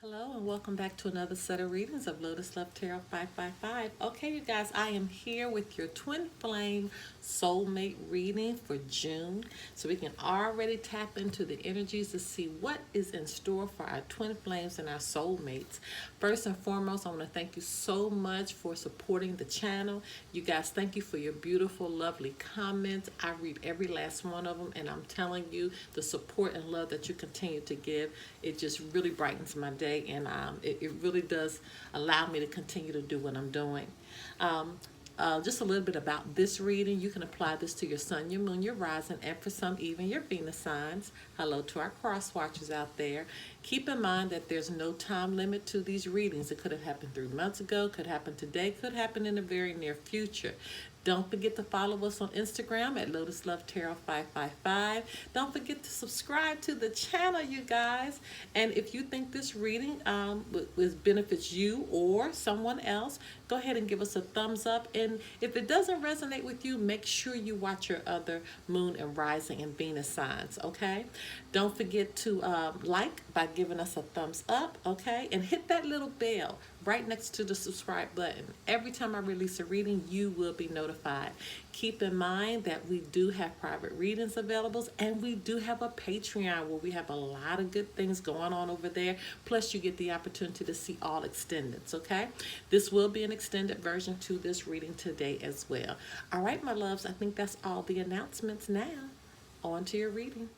Hello and welcome back to another set of readings of Lotus Love Tarot 555. Okay, you guys, I am here with your twin flame soulmate reading for June. So we can already tap into the energies to see what is in store for our twin flames and our soulmates. First and foremost, I want to thank you so much for supporting the channel. You guys, thank you for your beautiful, lovely comments. I read every last one of them, and I'm telling you, the support and love that you continue to give, it just really brightens my day. And it really does allow me to continue to do what I'm doing. Just a little bit about this reading. You can apply this to your sun, your moon, your rising, and for some even your Venus signs. Hello to our cross watchers out there. Keep in mind that there's no time limit to these readings. It could have happened 3 months ago, could happen today, could happen in the very near future. Don't forget to follow us on Instagram at Lotus Love Tarot 555. Don't forget to subscribe to the channel, you guys. And if you think this reading benefits you or someone else, go ahead and give us a thumbs up. And if it doesn't resonate with you, make sure you watch your other moon and rising and Venus signs, okay? Don't forget to like by giving us a thumbs up, okay? And hit that little bell right next to the subscribe button. Every time I release a reading, you will be notified. Keep in mind that we do have private readings available, and we do have a Patreon where we have a lot of good things going on over there. Plus, you get the opportunity to see all extendeds, okay? This will be an extended version to this reading today as well. All right, my loves, I think that's all the announcements now. On to your reading.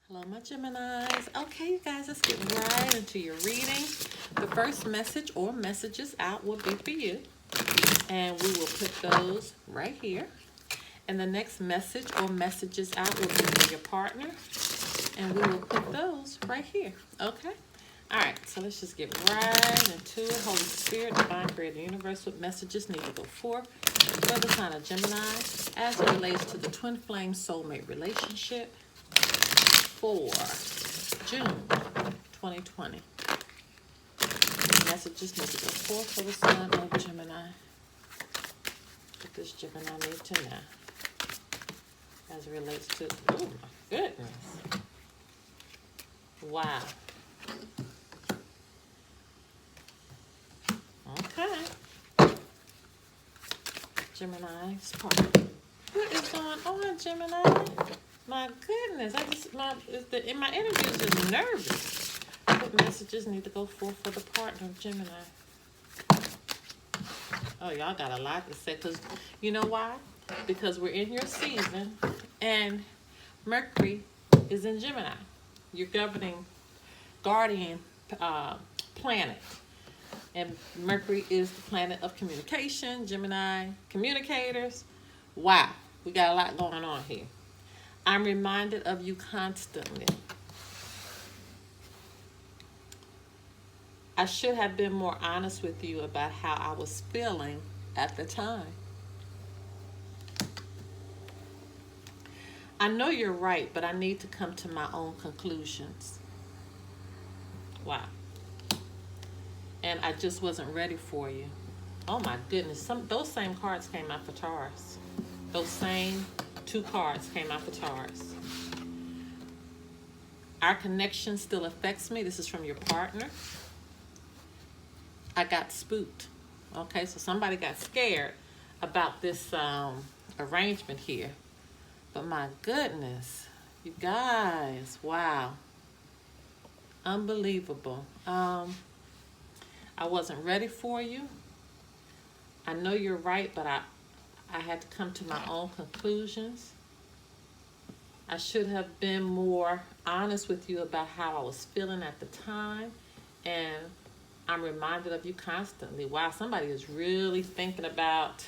Hello, my Geminis. Okay, you guys, let's get right into your reading. The first message or messages out will be for you, and we will put those right here. And the next message or messages out will be for your partner, and we will put those right here. Okay? All right, so let's just get right into it. Holy Spirit, Divine Creator Universe, what messages need to go forth for the sign of Gemini as it relates to the twin flame soulmate relationship for June 2020. Messages need to go forth for the sign of Gemini. What does Gemini need to know as it relates to, oh my goodness. Wow. Okay. Gemini's part. What is going on, Gemini? My goodness, my energy is just nervous. What messages need to go forth for the partner of Gemini? Oh, y'all got a lot to say, because you know why? Because we're in your season, and Mercury is in Gemini, your governing guardian planet. And Mercury is the planet of communication, Gemini, communicators. Wow, we got a lot going on here. I'm reminded of you constantly. I should have been more honest with you about how I was feeling at the time. I know you're right, but I need to come to my own conclusions. Wow. And I just wasn't ready for you. Oh my goodness, those same cards came out for Taurus. Those same 2 cards came out for Taurus. Our connection still affects me. This is from your partner. I got spooked. Okay, so somebody got scared about this arrangement here. But my goodness, you guys, wow. Unbelievable. I wasn't ready for you. I know you're right, but I had to come to my own conclusions. I should have been more honest with you about how I was feeling at the time. And I'm reminded of you constantly. Wow, somebody is really thinking about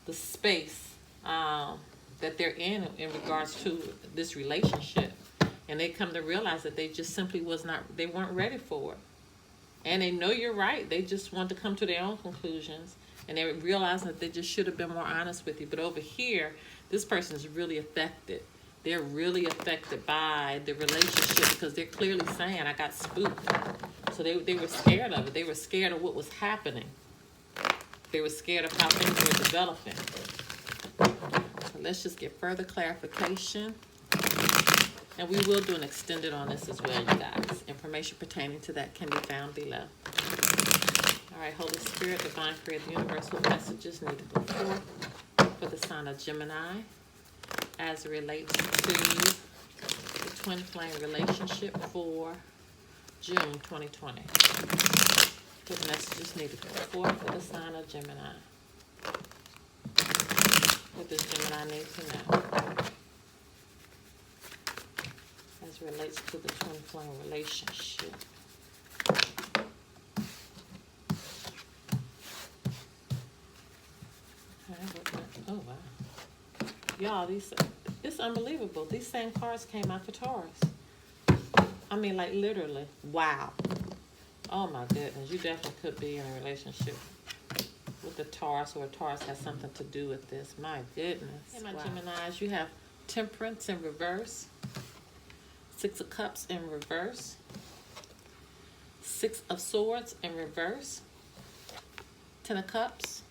the space that they're in regards to this relationship. And they come to realize that they just simply they weren't ready for it. And they know you're right. They just want to come to their own conclusions. And they realize that they just should have been more honest with you. But over here, this person is really affected. They're really affected by the relationship because they're clearly saying, I got spooked. So they were scared of it. They were scared of what was happening. They were scared of how things were developing. So let's just get further clarification. And we will do an extended on this as well, you guys. Information pertaining to that can be found below. All right, Holy Spirit, Divine Creator, Universal messages need to go forth for the sign of Gemini as it relates to the twin flame relationship for June 2020. What messages need to go forth for the sign of Gemini? What does Gemini need to know as it relates to the twin flame relationship? Oh, wow. Y'all, it's unbelievable. These same cards came out for Taurus. I mean, like, literally. Wow. Oh, my goodness. You definitely could be in a relationship with the Taurus, or Taurus has something to do with this. My goodness. Hey, my Geminis, you have Temperance in reverse. 6 of Cups in reverse. 6 of Swords in reverse. 10 of Cups.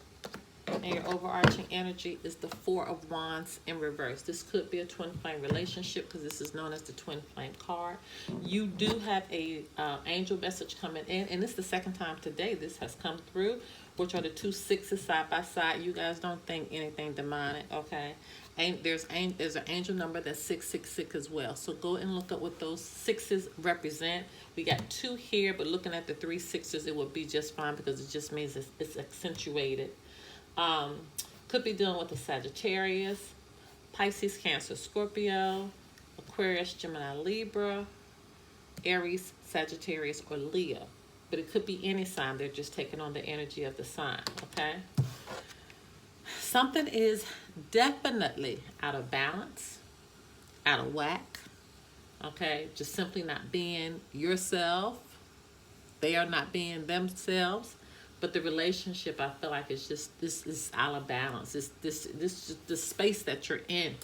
And your overarching energy is the 4 of Wands in reverse. This could be a twin flame relationship because this is known as the twin flame card. You do have a angel message coming in, and it's the second time today this has come through, which are the 2 6s side by side. You guys don't think anything demonic, okay? And there's an angel number that's 666 as well. So go and look up what those 6s represent. We got 2 here, but looking at the 3 6s, it would be just fine because it just means it's accentuated. Could be dealing with a Sagittarius, Pisces, Cancer, Scorpio, Aquarius, Gemini, Libra, Aries, Sagittarius, or Leo. But it could be any sign. They're just taking on the energy of the sign, okay? Something is definitely out of balance, out of whack, okay? Just simply not being yourself. They are not being themselves. But the relationship, I feel like it's just, this is out of balance. The space that you're in,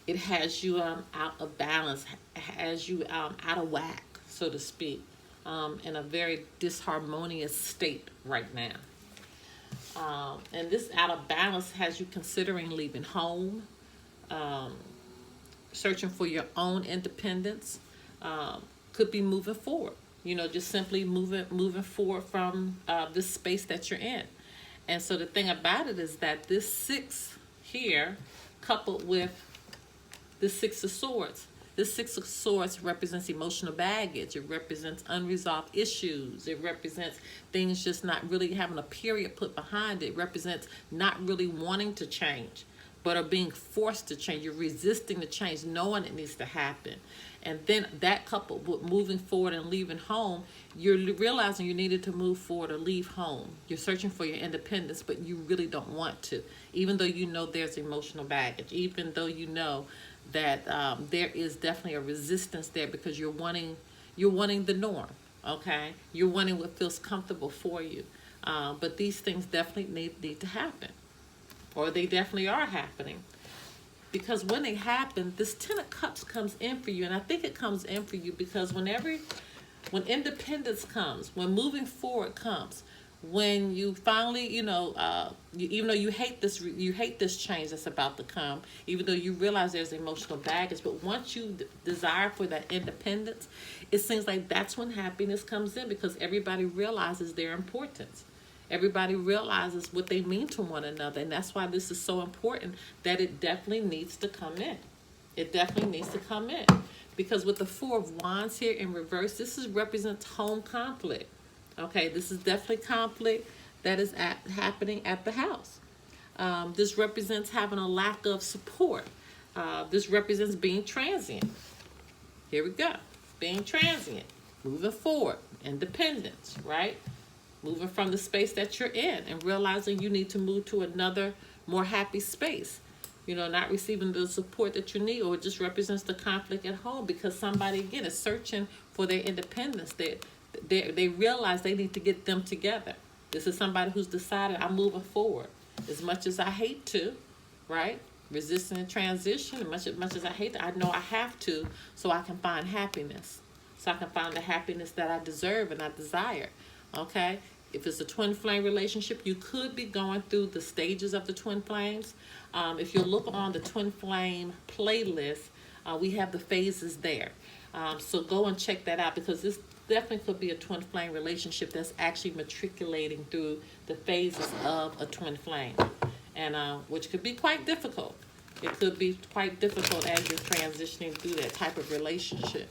it has you out of balance, has you out of whack, so to speak, in a very disharmonious state right now. And this out of balance has you considering leaving home, searching for your own independence, could be moving forward. You know, just simply moving forward from this space that you're in. And so the thing about it is that this 6 here, coupled with the 6 of Swords, this 6 of Swords represents emotional baggage. It represents unresolved issues. It represents things just not really having a period put behind it. It represents not really wanting to change, but are being forced to change. You're resisting the change, knowing it needs to happen. And then that coupled with moving forward and leaving home, you're realizing you needed to move forward or leave home. You're searching for your independence, but you really don't want to, even though you know there's emotional baggage, even though you know that there is definitely a resistance there because you're wanting the norm, okay? You're wanting what feels comfortable for you. But these things definitely need to happen, or they definitely are happening. Because when they happen, this 10 of Cups comes in for you. And I think it comes in for you because when independence comes, when moving forward comes, when you finally, even though you hate this change that's about to come, even though you realize there's emotional baggage, but once you desire for that independence, it seems like that's when happiness comes in because everybody realizes their importance. Everybody realizes what they mean to one another. And that's why this is so important that it definitely needs to come in. It definitely needs to come in. Because with the 4 of Wands here in reverse, this represents home conflict. Okay, this is definitely conflict that is happening at the house. This represents having a lack of support. This represents being transient. Here we go. Being transient. Moving forward. Independence, right? Moving from the space that you're in and realizing you need to move to another, more happy space. Not receiving the support that you need, or it just represents the conflict at home because somebody, again, is searching for their independence. They realize they need to get them together. This is somebody who's decided, I'm moving forward. As much as I hate to, right? Resisting the transition, as much as I hate to, I know I have to so I can find happiness. So I can find the happiness that I deserve and I desire. Okay, If it's a twin flame relationship, you could be going through the stages of the twin flames. If you look on the twin flame playlist, we have the phases there. So go and check that out, because this definitely could be a twin flame relationship that's actually matriculating through the phases of a twin flame, and which could be quite difficult. It could be quite difficult as you're transitioning through that type of relationship.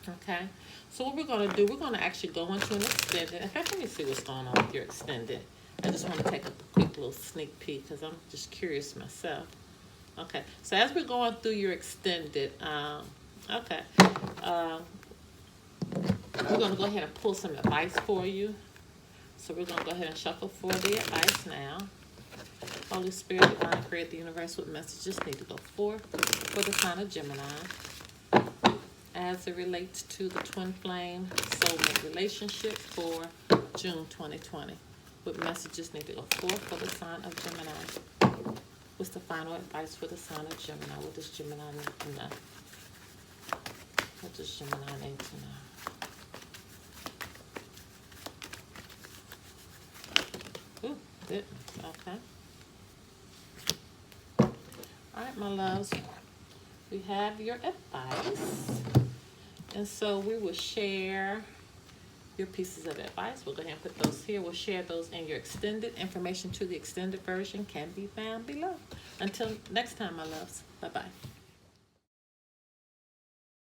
Okay, so what we're going to do, we're going to actually go into an extended. In fact, let me see what's going on with your extended. I just want to take a quick little sneak peek because I'm just curious myself. Okay, so as we're going through your extended, okay, we're going to go ahead and pull some advice for you. So we're going to go ahead and shuffle for the advice now. Holy Spirit, Divine Creator, the universe, what messages need to go forth for the sign of Gemini as it relates to the twin flame soulmate relationship for June 2020. What messages need to go forth for the sign of Gemini? What's the final advice for the sign of Gemini? What does Gemini need to know? What does Gemini need to know? Ooh, didn't. Okay. All right, my loves. We have your advice. And so we will share your pieces of advice. We'll go ahead and put those here. We'll share those in your extended. Information to the extended version can be found below. Until next time, my loves. Bye-bye.